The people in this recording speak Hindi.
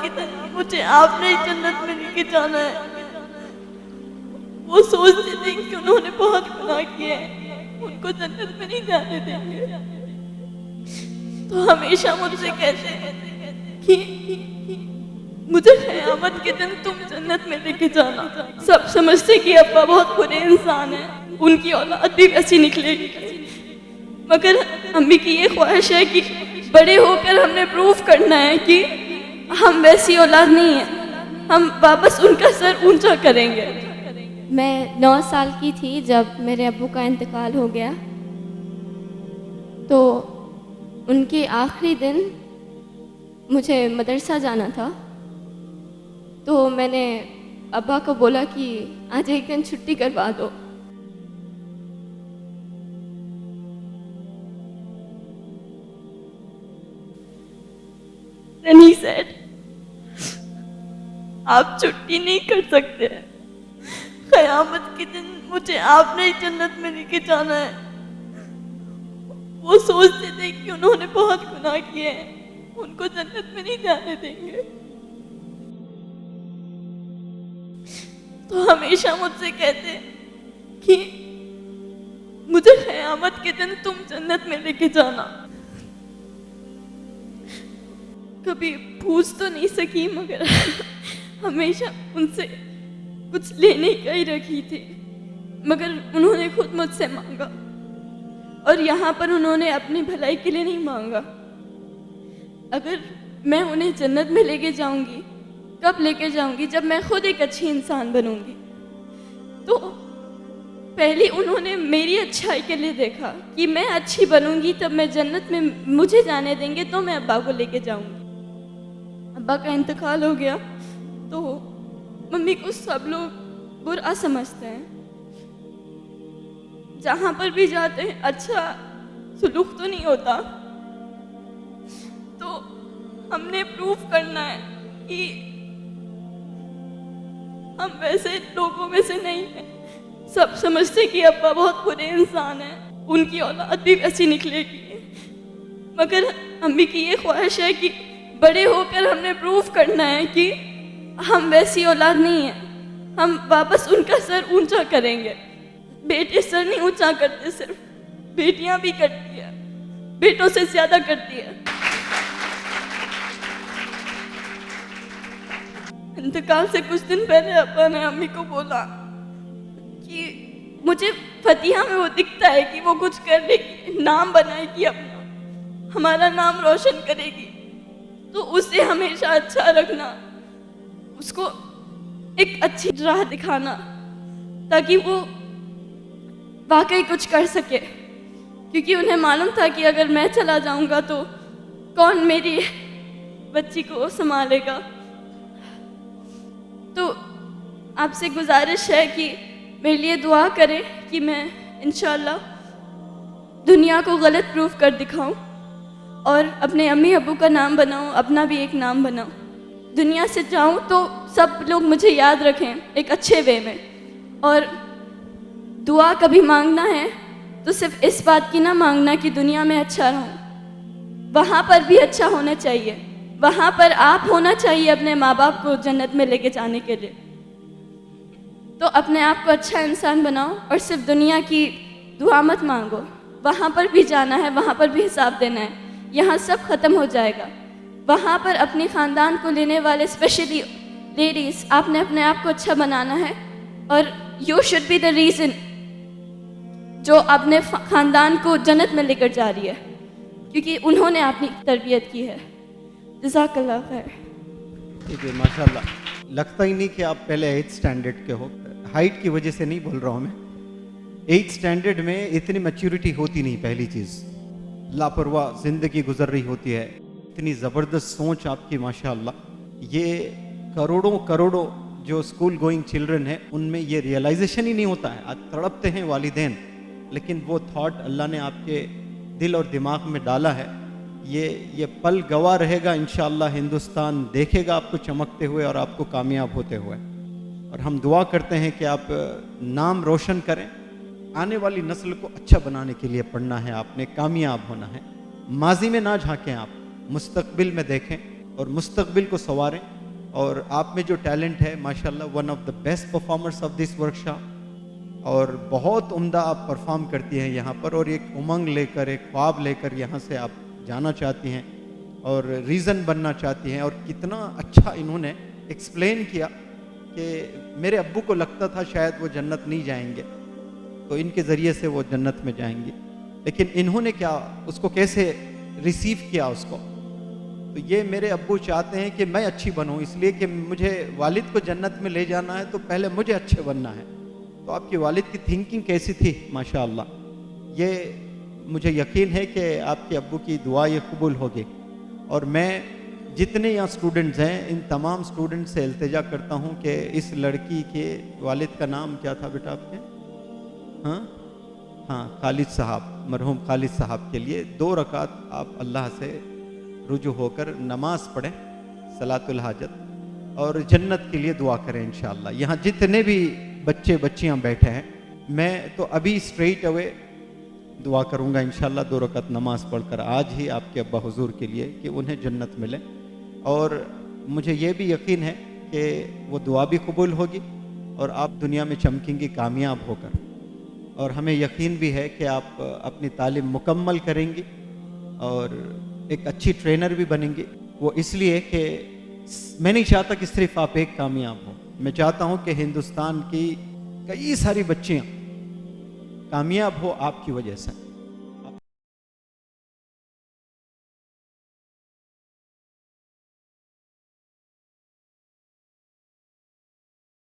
की तरह मुझे आपने जन्नत में लेके जाना है। वो सोचते थे कि उन्होंने बहुत गुनाह किए हैं, उनको जन्नत में नहीं जाने देंगे, तो हमेशा मुझसे कहते हैं कि मुझे क़यामत के दिन तुम जन्नत में लेके जाना। सब समझते कि अब्बा बहुत बुरे इंसान हैं, उनकी औलाद भी वैसी निकलेगी, मगर अम्मी की ये ख्वाहिश है कि बड़े होकर हमने प्रूफ करना है कि हम वैसी औलाद नहीं हैं, हम वापस उनका सर ऊंचा करेंगे। मैं 9 साल की थी जब मेरे अब्बू का इंतकाल हो गया। तो उनके आखिरी दिन मुझे मदरसा जाना था, तो मैंने अब्बा को बोला कि आज एक दिन छुट्टी करवा दो। Then he said, आप छुट्टी नहीं कर सकते, क़यामत के दिन मुझे आपने जन्नत में लेके जाना है। वो सोचते थे कि उन्होंने बहुत गुनाह किए हैं, उनको जन्नत में नहीं जाने देंगे, तो हमेशा मुझसे कहते कि मुझे क़यामत के दिन तुम जन्नत में लेके जाना। कभी पूछ तो नहीं सकी, मगर हमेशा उनसे कुछ लेने का ही रखी थी, मगर उन्होंने खुद मुझसे मांगा, और यहाँ पर उन्होंने अपनी भलाई के लिए नहीं मांगा। अगर मैं उन्हें जन्नत में लेके जाऊंगी, कब लेके जाऊंगी? जब मैं खुद एक अच्छी इंसान बनूंगी। तो पहले उन्होंने मेरी अच्छाई के लिए देखा कि मैं अच्छी बनूंगी तब मैं जन्नत में मुझे जाने देंगे, तो मैं अब्बा को लेके जाऊंगी। अब्बा का इंतकाल हो गया तो मम्मी को सब लोग बुरा समझते हैं, जहाँ पर भी जाते हैं अच्छा सुलूक तो नहीं होता। तो हमने प्रूफ करना है कि हम वैसे लोगों में से नहीं हैं। सब समझते कि अब्बा बहुत बुरे इंसान हैं, उनकी औलाद भी वैसी निकलेगी, मगर अम्मी की ये ख्वाहिश है कि बड़े होकर हमने प्रूफ करना है कि हम वैसी औलाद नहीं हैं, हम वापस उनका सर ऊंचा करेंगे। बेटे सर नहीं ऊंचा करते, सिर्फ बेटियां भी करती है, बेटों से ज्यादा करती है। इंतकाल से कुछ दिन पहले अब्बा ने अम्मी को बोला कि मुझे फतिहा में वो दिखता है कि वो कुछ कर लेगी, नाम बनाएगी अपना, हमारा नाम रोशन करेगी, तो उसे हमेशा अच्छा रखना, उसको एक अच्छी राह दिखाना ताकि वो वाकई कुछ कर सके। क्योंकि उन्हें मालूम था कि अगर मैं चला जाऊंगा तो कौन मेरी बच्ची को संभालेगा। तो आपसे गुजारिश है कि मेरे लिए दुआ करें कि मैं इंशाल्लाह दुनिया को गलत प्रूफ कर दिखाऊं और अपने अम्मी अब्बू का नाम बनाऊं, अपना भी एक नाम बनाऊं। दुनिया से जाऊं तो सब लोग मुझे याद रखें एक अच्छे वे में। और दुआ कभी मांगना है तो सिर्फ इस बात की ना मांगना कि दुनिया में अच्छा रहूं, वहाँ पर भी अच्छा होना चाहिए, वहाँ पर आप होना चाहिए अपने माँ बाप को जन्नत में लेके जाने के लिए। तो अपने आप को अच्छा इंसान बनाओ और सिर्फ दुनिया की दुआ मत मांगो, वहाँ पर भी जाना है, वहाँ पर भी हिसाब देना है। यहाँ सब खत्म हो जाएगा, वहाँ पर अपने ख़ानदान को लेने वाले स्पेशली लेडीज़, आपने अपने आप को अच्छा बनाना है और you should be the reason जो अपने ख़ानदान को जन्नत में लेकर जा रही है, क्योंकि उन्होंने अपनी तरबियत की है। जज़ाकल्लाह खैर। ठीक है, माशाल्लाह। लगता ही नहीं कि आप पहले 8th स्टैंडर्ड के हो। हाइट की वजह से नहीं बोल रहा हूँ मैं, 8th स्टैंडर्ड में इतनी मैच्योरिटी होती नहीं। पहली चीज़, लापरवाह ज़िंदगी गुजर रही होती है, इतनी ज़बरदस्त सोच आपकी माशाल्लाह। ये करोड़ों करोड़ों जो स्कूल गोइंग चिल्ड्रन है उनमें ये रियलाइजेशन ही नहीं होता है। आज तड़पते हैं वालिदैन, लेकिन वो थॉट अल्लाह ने आपके दिल और दिमाग में डाला है। ये पल गवाह रहेगा इंशाअल्लाह, हिंदुस्तान देखेगा आपको चमकते हुए और आपको कामयाब होते हुए। और हम दुआ करते हैं कि आप नाम रोशन करें, आने वाली नस्ल को अच्छा बनाने के लिए पढ़ना है आपने, कामयाब होना है। माजी में ना झांकें आप, मुस्तकबिल में देखें और मुस्तकबिल को संवारें। और आप में जो टैलेंट है माशाल्लाह, one of the best performers of this workshop, और बहुत उम्दा आप परफॉर्म करती हैं यहाँ पर, और एक उमंग लेकर, एक ख्वाब लेकर यहाँ से आप जाना चाहती हैं और रीज़न बनना चाहती हैं। और कितना अच्छा इन्होंने एक्सप्लेन किया कि मेरे अब्बू को लगता था शायद वो जन्नत नहीं जाएंगे, तो इनके ज़रिए से वो जन्नत में जाएंगे, लेकिन इन्होंने क्या उसको कैसे रिसीव किया उसको। तो ये मेरे अब्बू चाहते हैं कि मैं अच्छी बनूं, इसलिए कि मुझे वालिद को जन्नत में ले जाना है तो पहले मुझे अच्छे बनना है। तो आपकी वालिद की थिंकिंग कैसी थी माशाअल्लाह, ये मुझे यकीन है कि आपके अब्बू की दुआ ये कबूल होगी। और मैं जितने यहाँ स्टूडेंट्स हैं, इन तमाम स्टूडेंट्स से इल्तिजा करता हूँ कि इस लड़की के वालिद का नाम क्या था बेटा आपके? हाँ, खालिद साहब, मरहूम खालिद साहब के लिए 2 रकात आप अल्लाह से रुजू होकर नमाज पढ़ें, सलातुल हाजत, और जन्नत के लिए दुआ करें इंशाअल्लाह। यहाँ जितने भी बच्चे बच्चियाँ बैठे हैं, मैं तो अभी स्ट्रेट अवे दुआ करूँगा इंशाअल्लाह 2 रकात नमाज पढ़कर आज ही आपके अब्बा हुजूर के लिए कि उन्हें जन्नत मिले। और मुझे ये भी यकीन है कि वो दुआ भी कबूल होगी और आप दुनिया में चमकेंगी कामयाब होकर। और हमें यकीन भी है कि आप अपनी तालीम मुकम्मल करेंगी और एक अच्छी ट्रेनर भी बनेंगी। वो इसलिए कि मैं नहीं चाहता कि सिर्फ आप एक कामयाब हो, मैं चाहता हूँ कि हिंदुस्तान की कई सारी बच्चियाँ कामयाब हो आपकी वजह से।